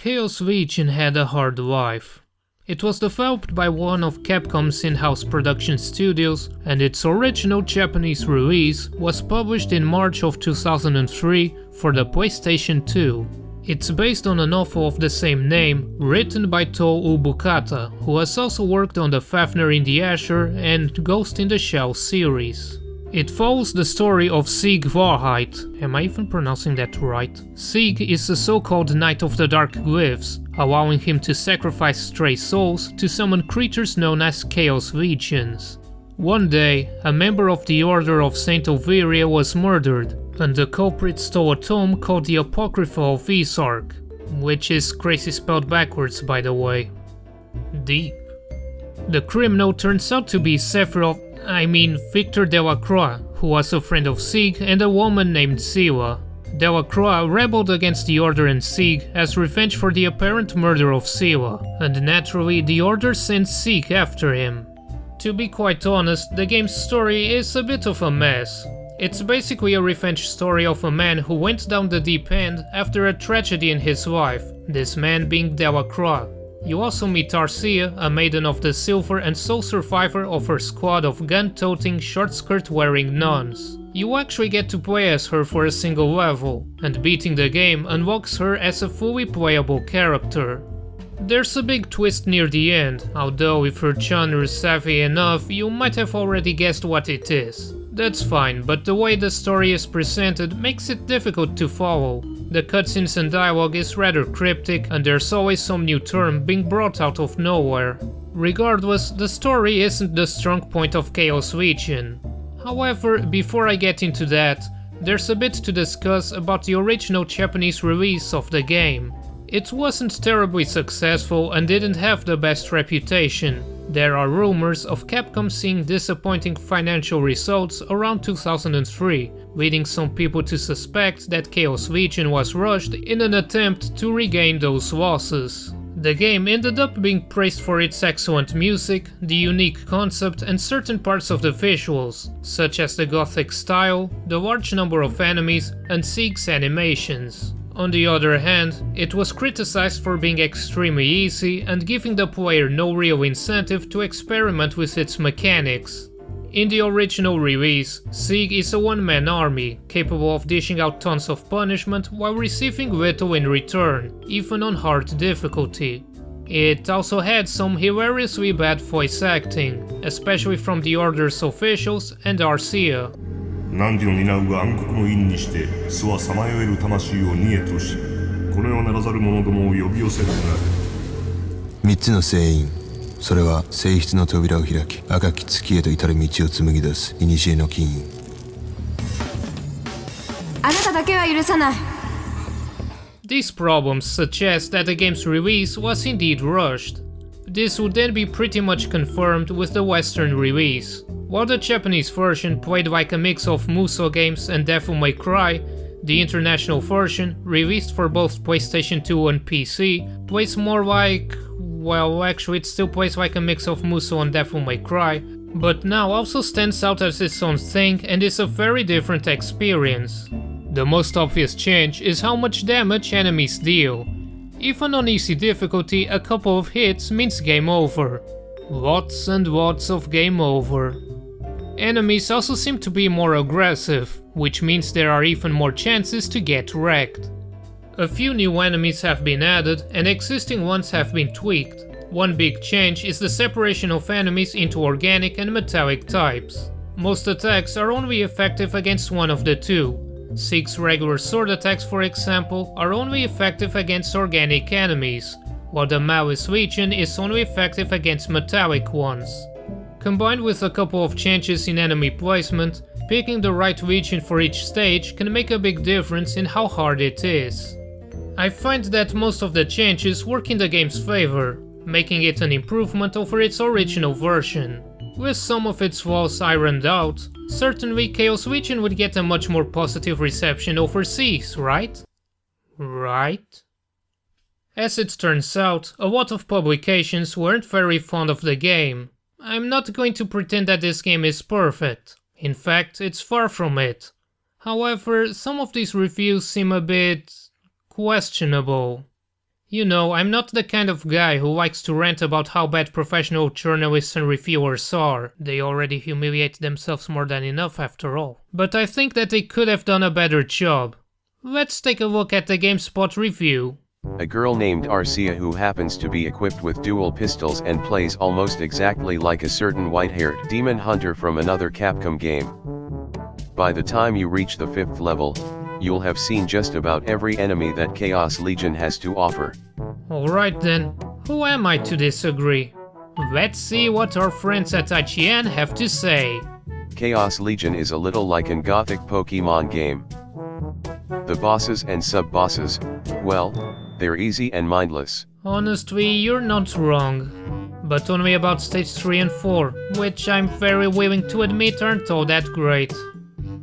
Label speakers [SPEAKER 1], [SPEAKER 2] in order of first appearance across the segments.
[SPEAKER 1] Chaos Legion had a hard life. It was developed by one of Capcom's in-house production studios, and its original Japanese release was published in March of 2003 for the PlayStation 2. It's based on a novel of the same name, written by Tou Ubukata, who has also worked on the Fafnir in the Asher and Ghost in the Shell series. It follows the story of Sieg Warheit. Am I even pronouncing that right? Sieg is the so-called Knight of the Dark Glyphs, allowing him to sacrifice stray souls to summon creatures known as Chaos Legions. One day, a member of the Order of Saint Oviria was murdered, and the culprit stole a tome called the Apocrypha of Isark, which is crazy spelled backwards, by the way. Deep. The criminal turns out to be Victor Delacroix, who was a friend of Sieg and a woman named Sila. Delacroix rebelled against the Order and Sieg as revenge for the apparent murder of Sila, and naturally the Order sends Sieg after him. To be quite honest, the game's story is a bit of a mess. It's basically a revenge story of a man who went down the deep end after a tragedy in his life, this man being Delacroix. You also meet Arcia, a maiden of the silver and sole survivor of her squad of gun-toting, short-skirt-wearing nuns. You actually get to play as her for a single level, and beating the game unlocks her as a fully playable character. There's a big twist near the end, although if you're genre savvy enough, you might have already guessed what it is. That's fine, but the way the story is presented makes it difficult to follow. The cutscenes and dialogue is rather cryptic, and there's always some new term being brought out of nowhere. Regardless, the story isn't the strong point of Chaos Legion. However, before I get into that, there's a bit to discuss about the original Japanese release of the game. It wasn't terribly successful and didn't have the best reputation. There are rumors of Capcom seeing disappointing financial results around 2003, leading some people to suspect that Chaos Legion was rushed in an attempt to regain those losses. The game ended up being praised for its excellent music, the unique concept and certain parts of the visuals, such as the gothic style, the large number of enemies, and Sieg's animations. On the other hand, it was criticized for being extremely easy and giving the player no real incentive to experiment with its mechanics. In the original release, Sieg is a one-man army, capable of dishing out tons of punishment while receiving little in return, even on hard difficulty. It also had some hilariously bad voice acting, especially from the Order's officials and Arcia.
[SPEAKER 2] 汝を担うは暗黒の印にして巣はさまよえる魂を逃げとしこの世ならざる者どもを呼び寄せるな
[SPEAKER 3] 3つの聖印それは聖室の扉を開き赤き月へと至る道を紡ぎ出す古の金印
[SPEAKER 4] あなただけは許さない
[SPEAKER 1] These problems suggest that the game's release was indeed rushed. This would then be pretty much confirmed with the Western release. While the Japanese version played like a mix of Musou games and Devil May Cry, the international version, released for both PlayStation 2 and PC, plays more like... well, actually it still plays like a mix of Musou and Devil May Cry, but now also stands out as its own thing and is a very different experience. The most obvious change is how much damage enemies deal. Even on easy difficulty, a couple of hits means game over. Lots and lots of game over. Enemies also seem to be more aggressive, which means there are even more chances to get wrecked. A few new enemies have been added and existing ones have been tweaked. One big change is the separation of enemies into organic and metallic types. Most attacks are only effective against one of the two. Sieg's regular sword attacks, for example, are only effective against organic enemies, while the Malice Legion is only effective against metallic ones. Combined with a couple of changes in enemy placement, picking the right legion for each stage can make a big difference in how hard it is. I find that most of the changes work in the game's favor, making it an improvement over its original version. With some of its flaws ironed out, certainly Chaos Legion would get a much more positive reception overseas, right? Right? As it turns out, a lot of publications weren't very fond of the game. I'm not going to pretend that this game is perfect. In fact, it's far from it. However, some of these reviews seem a bit... questionable. You know, I'm not the kind of guy who likes to rant about how bad professional journalists and reviewers are. They already humiliate themselves more than enough after all. But I think that they could have done a better job. Let's take a look at the GameSpot review.
[SPEAKER 5] A girl named Arcia who happens to be equipped with dual pistols and plays almost exactly like a certain white-haired demon hunter from another Capcom game. By the time you reach the 5th level, you'll have seen just about every enemy that Chaos Legion has to offer.
[SPEAKER 1] Alright then, who am I to disagree? Let's see what our friends at IGN have to say.
[SPEAKER 5] Chaos Legion is a little like an gothic Pokemon game. The bosses and sub-bosses, well, they're easy and mindless.
[SPEAKER 1] Honestly, you're not wrong. But only about stage 3 and 4, which I'm very willing to admit aren't all that great.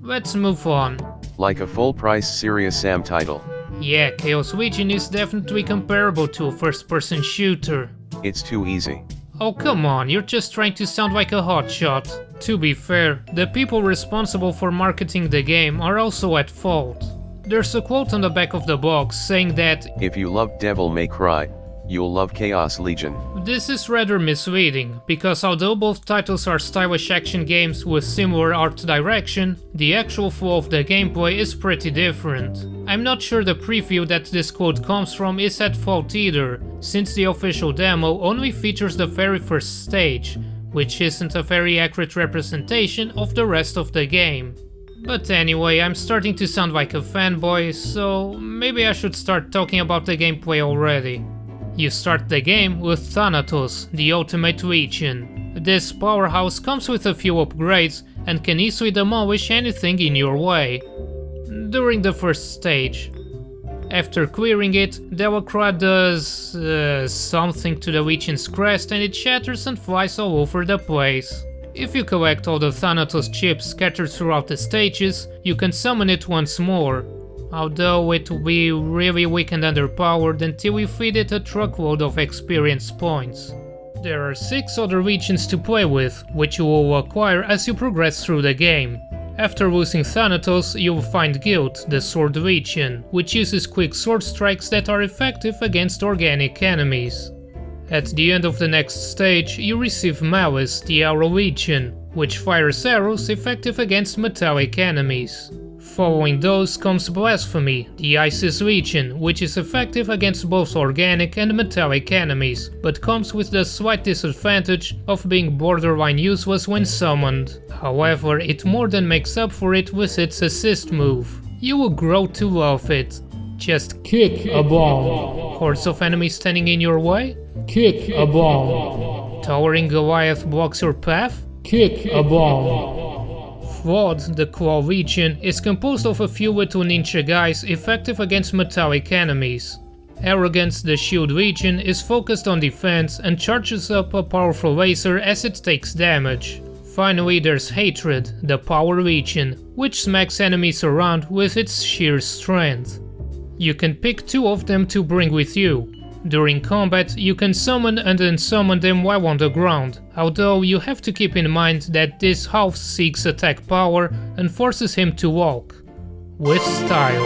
[SPEAKER 1] Let's move on.
[SPEAKER 5] Like a full-price Serious Sam title.
[SPEAKER 1] Yeah, Chaos Legion is definitely comparable to a first-person shooter.
[SPEAKER 5] It's too easy.
[SPEAKER 1] Oh come on, you're just trying to sound like a hotshot. To be fair, the people responsible for marketing the game are also at fault. There's a quote on the back of the box saying that
[SPEAKER 5] if you love Devil May Cry, you'll love Chaos Legion.
[SPEAKER 1] This is rather misleading, because although both titles are stylish action games with similar art direction, the actual flow of the gameplay is pretty different. I'm not sure the preview that this quote comes from is at fault either, since the official demo only features the very first stage, which isn't a very accurate representation of the rest of the game. But anyway, I'm starting to sound like a fanboy, so maybe I should start talking about the gameplay already. You start the game with Thanatos, the Ultimate Legion. This powerhouse comes with a few upgrades and can easily demolish anything in your way. During the first stage. After clearing it, Delacroix does something to the Legion's crest and it shatters and flies all over the place. If you collect all the Thanatos chips scattered throughout the stages, you can summon it once more. Although it will be really weak and underpowered until you feed it a truckload of experience points. There are 6 other legions to play with, which you will acquire as you progress through the game. After losing Thanatos, you will find Guild, the Sword Legion, which uses quick sword strikes that are effective against organic enemies. At the end of the next stage, you receive Malice, the Arrow Legion, which fires arrows effective against metallic enemies. Following those comes Blasphemy, the Isis Legion, which is effective against both organic and metallic enemies, but comes with the slight disadvantage of being borderline useless when summoned. However, it more than makes up for it with its assist move. You will grow to love it. Just kick a bomb. Hordes of enemies standing in your way? Kick a bomb. Towering Goliath blocks your path? Kick a bomb. Flawed, the Claw Legion, is composed of a few little ninja guys effective against metallic enemies. Arrogance, the Shield Legion, is focused on defense and charges up a powerful laser as it takes damage. Finally, there's Hatred, the Power Legion, which smacks enemies around with its sheer strength. You can pick 2 of them to bring with you. During combat, you can summon and unsummon them while on the ground, although you have to keep in mind that this halves Zeke's attack power and forces him to walk. With style.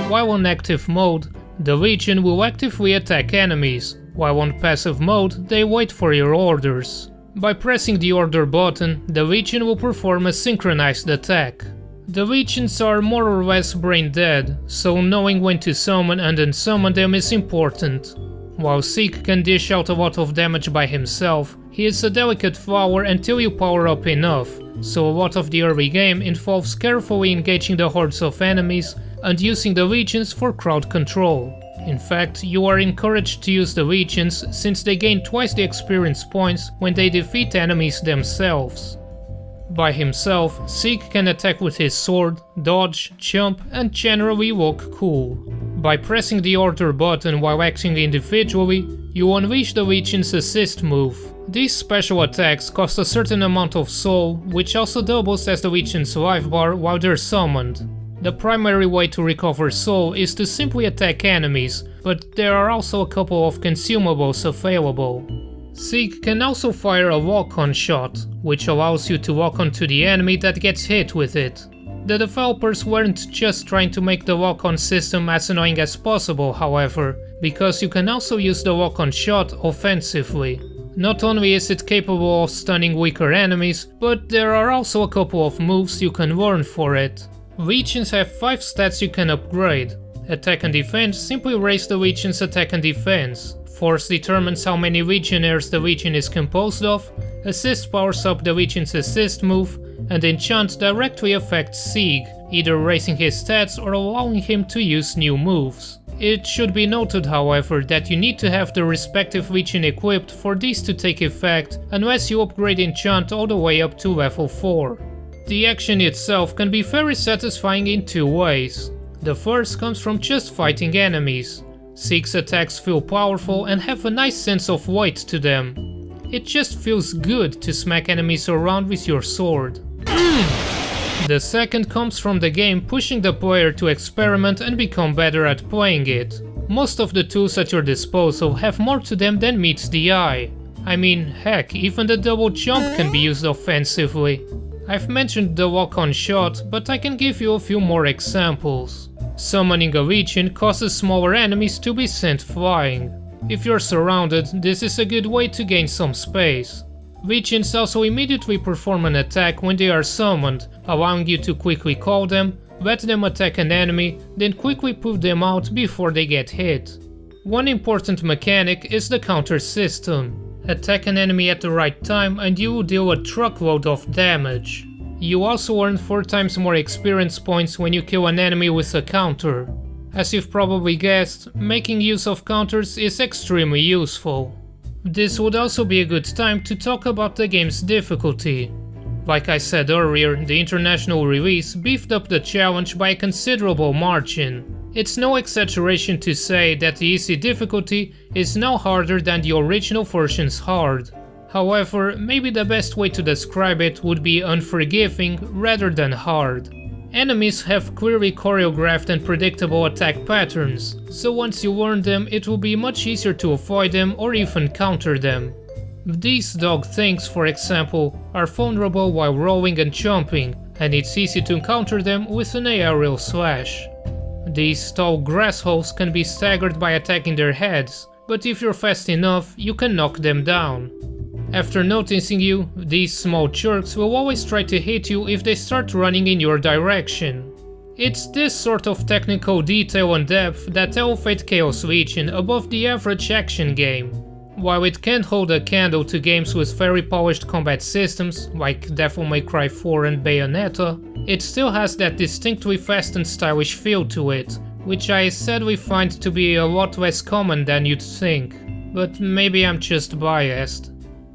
[SPEAKER 1] While on active mode, the Legion will actively attack enemies, while on passive mode they wait for your orders. By pressing the order button, the Legion will perform a synchronized attack. The legions are more or less brain dead, so knowing when to summon and unsummon them is important. While Zeke can dish out a lot of damage by himself, he is a delicate flower until you power up enough, so a lot of the early game involves carefully engaging the hordes of enemies and using the legions for crowd control. In fact, you are encouraged to use the legions since they gain twice the experience points when they defeat enemies themselves. By himself, Zeke can attack with his sword, dodge, jump, and generally look cool. By pressing the order button while acting individually, you unleash the Legion's assist move. These special attacks cost a certain amount of soul, which also doubles as the Legion's life bar while they're summoned. The primary way to recover soul is to simply attack enemies, but there are also a couple of consumables available. Zeke can also fire a lock-on shot, which allows you to lock onto the enemy that gets hit with it. The developers weren't just trying to make the lock-on system as annoying as possible, however, because you can also use the walk-on shot offensively. Not only is it capable of stunning weaker enemies, but there are also a couple of moves you can learn for it. Legions have 5 stats you can upgrade. Attack and defense simply raise the Legion's attack and defense. Force determines how many Legionnaires the Legion is composed of. Assist powers up the Legion's assist move, and Enchant directly affects Sieg, either raising his stats or allowing him to use new moves. It should be noted, however, that you need to have the respective Legion equipped for these to take effect, unless you upgrade Enchant all the way up to level 4. The action itself can be very satisfying in 2 ways. The first comes from just fighting enemies. Sieg's attacks feel powerful and have a nice sense of weight to them. It just feels good to smack enemies around with your sword. The second comes from the game pushing the player to experiment and become better at playing it. Most of the tools at your disposal have more to them than meets the eye. I mean, heck, even the double jump can be used offensively. I've mentioned the walk-on shot, but I can give you a few more examples. Summoning a Legion causes smaller enemies to be sent flying. If you're surrounded, this is a good way to gain some space. Legions also immediately perform an attack when they are summoned, allowing you to quickly call them, let them attack an enemy, then quickly put them out before they get hit. One important mechanic is the counter system. Attack an enemy at the right time and you will deal a truckload of damage. You also earn 4 times more experience points when you kill an enemy with a counter. As you've probably guessed, making use of counters is extremely useful. This would also be a good time to talk about the game's difficulty. Like I said earlier, the international release beefed up the challenge by a considerable margin. It's no exaggeration to say that the easy difficulty is now harder than the original version's hard. However, maybe the best way to describe it would be unforgiving rather than hard. Enemies have clearly choreographed and predictable attack patterns, so once you learn them it will be much easier to avoid them or even counter them. These dog things, for example, are vulnerable while rolling and jumping, and it's easy to counter them with an aerial slash. These tall grass holes can be staggered by attacking their heads, but if you're fast enough, you can knock them down. After noticing you, these small jerks will always try to hit you if they start running in your direction. It's this sort of technical detail and depth that elevate Chaos Legion above the average action game. While it can't hold a candle to games with very polished combat systems, like Devil May Cry 4 and Bayonetta, it still has that distinctly fast and stylish feel to it, which I sadly find to be a lot less common than you'd think, but maybe I'm just biased.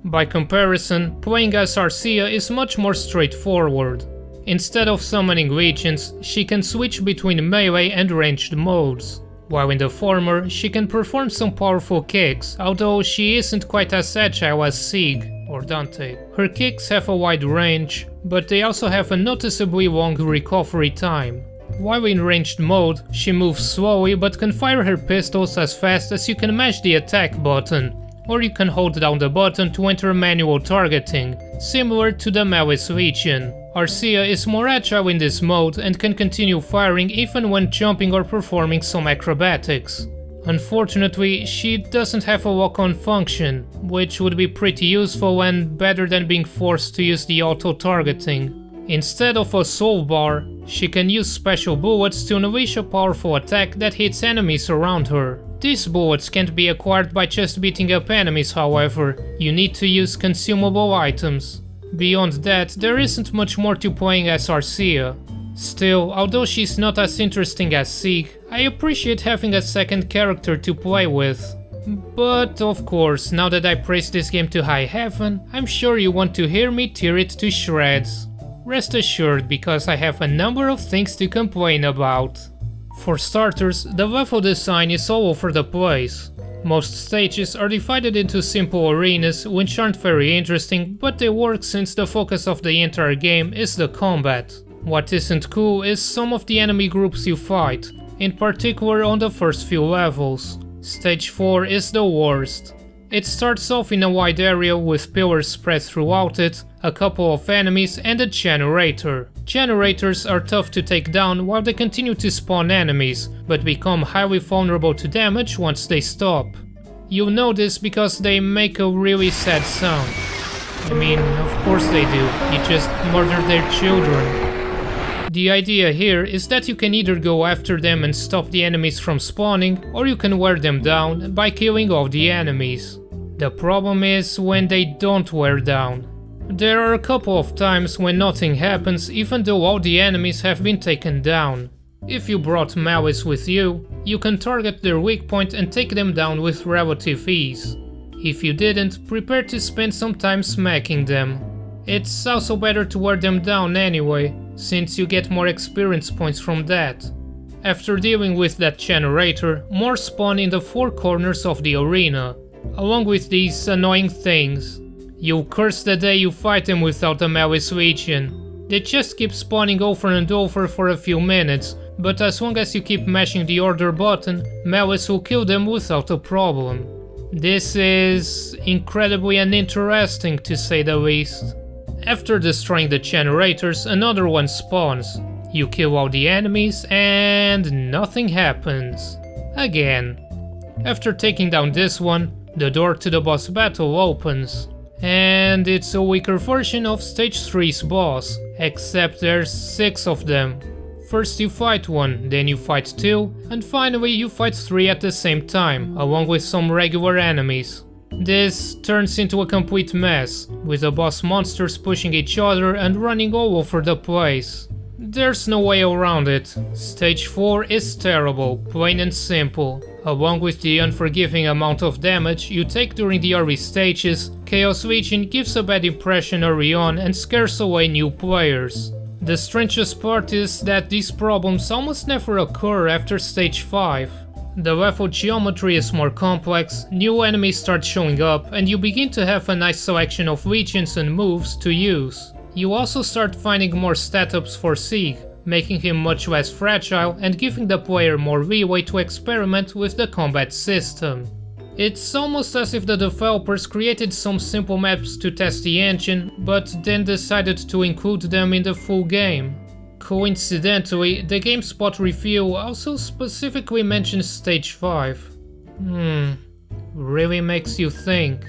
[SPEAKER 1] By comparison, playing as Arcia is much more straightforward. Instead of summoning legions, she can switch between melee and ranged modes. While in the former, she can perform some powerful kicks, although she isn't quite as agile as Sieg or Dante. Her kicks have a wide range, but they also have a noticeably long recovery time. While in ranged mode, she moves slowly but can fire her pistols as fast as you can mash the attack button, or you can hold down the button to enter manual targeting, similar to the Malice Legion. Arcia is more agile in this mode and can continue firing even when jumping or performing some acrobatics. Unfortunately, she doesn't have a lock-on function, which would be pretty useful and better than being forced to use the auto-targeting. Instead of a soul bar, she can use special bullets to unleash a powerful attack that hits enemies around her. These bullets can't be acquired by just beating up enemies, however, you need to use consumable items. Beyond that, there isn't much more to playing as Arcia. Still, although she's not as interesting as Sieg, I appreciate having a second character to play with. But of course, now that I praised this game to high heaven, I'm sure you want to hear me tear it to shreds. Rest assured, because I have a number of things to complain about. For starters, the level design is all over the place. Most stages are divided into simple arenas which aren't very interesting, but they work since the focus of the entire game is the combat. What isn't cool is some of the enemy groups you fight, in particular on the first few levels. Stage 4 is the worst. It starts off in a wide area with pillars spread throughout it, a couple of enemies, and a generator. Generators are tough to take down while they continue to spawn enemies, but become highly vulnerable to damage once they stop. You'll know this because they make a really sad sound. I mean, of course they do, you just murdered their children. The idea here is that you can either go after them and stop the enemies from spawning, or you can wear them down by killing all the enemies. The problem is when they don't wear down. There are a couple of times when nothing happens even though all the enemies have been taken down. If you brought malice with you, you can target their weak point and take them down with relative ease. If you didn't, prepare to spend some time smacking them. It's also better to wear them down anyway, since you get more experience points from that. After dealing with that generator, more spawn in the four corners of the arena, along with these annoying things. You'll curse the day you fight them without the Malice Legion. They just keep spawning over and over for a few minutes, but as long as you keep mashing the order button, Malice will kill them without a problem. This is incredibly uninteresting to say the least. After destroying the generators, another one spawns. You kill all the enemies and nothing happens. Again. After taking down this one, the door to the boss battle opens. And it's a weaker version of stage 3's boss, except there's 6 of them. First you fight one, then you fight 2, and finally you fight 3 at the same time, along with some regular enemies. This turns into a complete mess, with the boss monsters pushing each other and running all over the place. There's no way around it. Stage 4 is terrible, plain and simple. Along with the unforgiving amount of damage you take during the early stages, Chaos Legion gives a bad impression early on and scares away new players. The strangest part is that these problems almost never occur after stage 5. The level geometry is more complex, new enemies start showing up, and you begin to have a nice selection of legions and moves to use. You also start finding more stat-ups for Sieg, making him much less fragile and giving the player more leeway to experiment with the combat system. It's almost as if the developers created some simple maps to test the engine, but then decided to include them in the full game. Coincidentally, the GameSpot review also specifically mentions Stage 5. Really makes you think.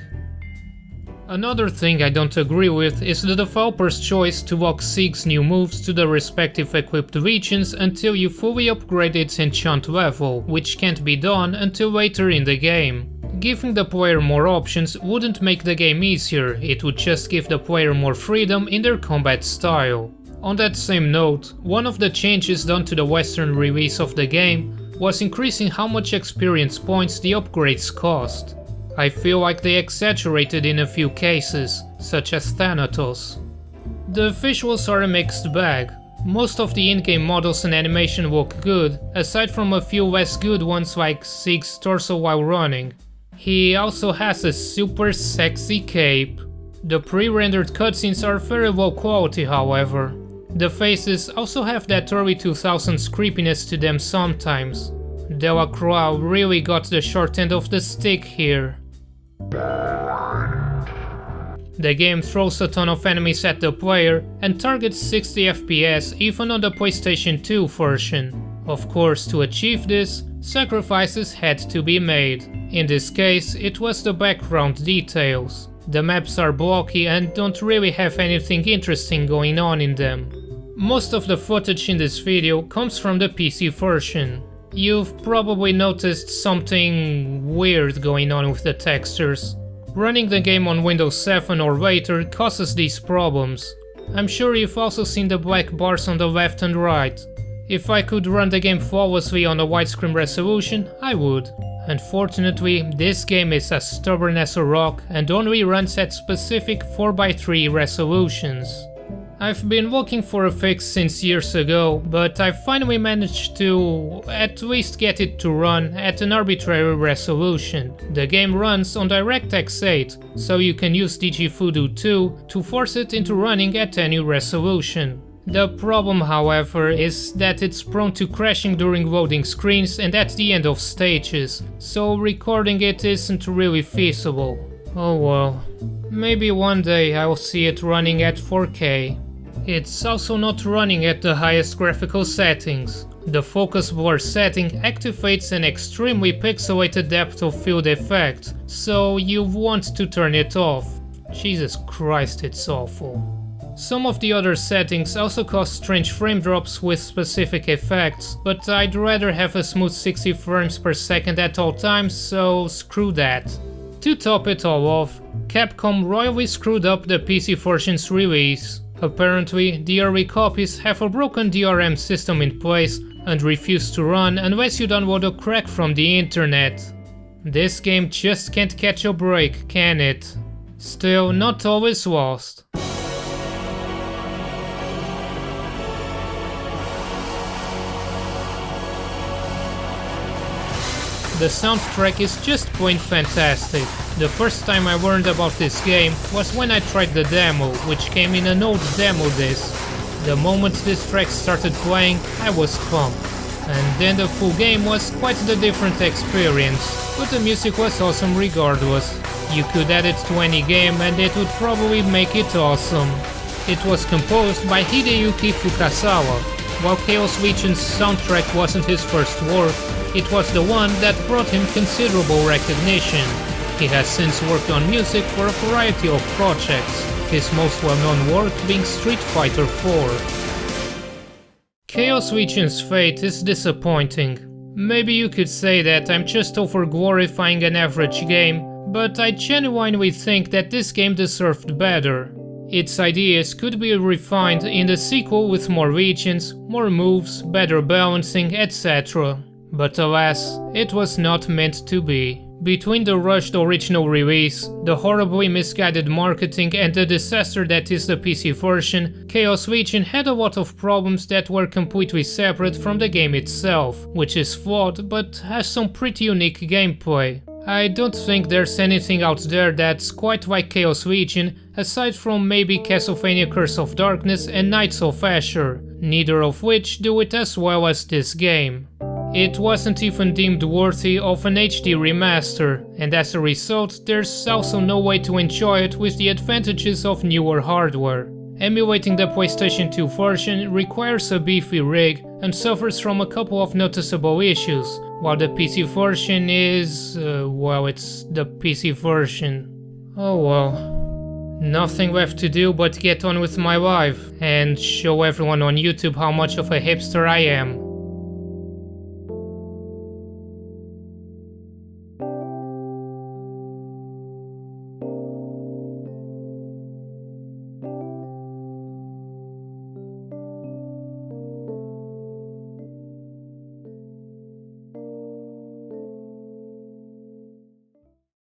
[SPEAKER 1] Another thing I don't agree with is the developer's choice to lock Sieg's new moves to the respective equipped regions until you fully upgrade its enchant level, which can't be done until later in the game. Giving the player more options wouldn't make the game easier, it would just give the player more freedom in their combat style. On that same note, one of the changes done to the Western release of the game was increasing how much experience points the upgrades cost. I feel like they exaggerated in a few cases, such as Thanatos. The visuals are a mixed bag. Most of the in-game models and animation look good, aside from a few less good ones like Sieg's torso while running. He also has a super sexy cape. The pre-rendered cutscenes are very low quality, however. The faces also have that early 2000s creepiness to them sometimes. Delacroix really got the short end of the stick here. The game throws a ton of enemies at the player and targets 60 FPS even on the PlayStation 2 version. Of course, to achieve this, sacrifices had to be made. In this case, it was the background details. The maps are blocky and don't really have anything interesting going on in them. Most of the footage in this video comes from the PC version. You've probably noticed something weird going on with the textures. Running the game on Windows 7 or later causes these problems. I'm sure you've also seen the black bars on the left and right. If I could run the game flawlessly on a widescreen resolution, I would. Unfortunately, this game is as stubborn as a rock and only runs at specific 4:3 resolutions. I've been looking for a fix since years ago, but I finally managed to at least get it to run at an arbitrary resolution. The game runs on DirectX 8, so you can use DigiFudu 2 to force it into running at any resolution. The problem, however, is that it's prone to crashing during loading screens and at the end of stages, so recording it isn't really feasible. Oh well, maybe one day I'll see it running at 4K. It's also not running at the highest graphical settings. The focus blur setting activates an extremely pixelated depth of field effect, so you want to turn it off. Jesus Christ, it's awful. Some of the other settings also cause strange frame drops with specific effects, but I'd rather have a smooth 60 frames per second at all times, so screw that. To top it all off, Capcom royally screwed up the PC version's release. Apparently, the early copies have a broken DRM system in place and refuse to run unless you download a crack from the internet. This game just can't catch a break, can it? Still, not all is lost. The soundtrack is just plain fantastic. The first time I learned about this game was when I tried the demo, which came in an old demo disc. The moment this track started playing, I was pumped. And then the full game was quite the different experience, but the music was awesome regardless. You could add it to any game and it would probably make it awesome. It was composed by Hideyuki Fukasawa. While Chaos Legion's soundtrack wasn't his first work, it was the one that brought him considerable recognition. He has since worked on music for a variety of projects, his most well-known work being Street Fighter IV. Chaos Legion's fate is disappointing. Maybe you could say that I'm just over-glorifying an average game, but I genuinely think that this game deserved better. Its ideas could be refined in the sequel with more regions, more moves, better balancing, etc. But alas, it was not meant to be. Between the rushed original release, the horribly misguided marketing and the disaster that is the PC version, Chaos Legion had a lot of problems that were completely separate from the game itself, which is flawed but has some pretty unique gameplay. I don't think there's anything out there that's quite like Chaos Legion, aside from maybe Castlevania Curse of Darkness and Knights of Asher, neither of which do it as well as this game. It wasn't even deemed worthy of an HD remaster, and as a result there's also no way to enjoy it with the advantages of newer hardware. Emulating the PlayStation 2 version requires a beefy rig and suffers from a couple of noticeable issues, while the PC version is... well, it's the PC version. Oh well. Nothing left to do but get on with my life and show everyone on YouTube how much of a hipster I am.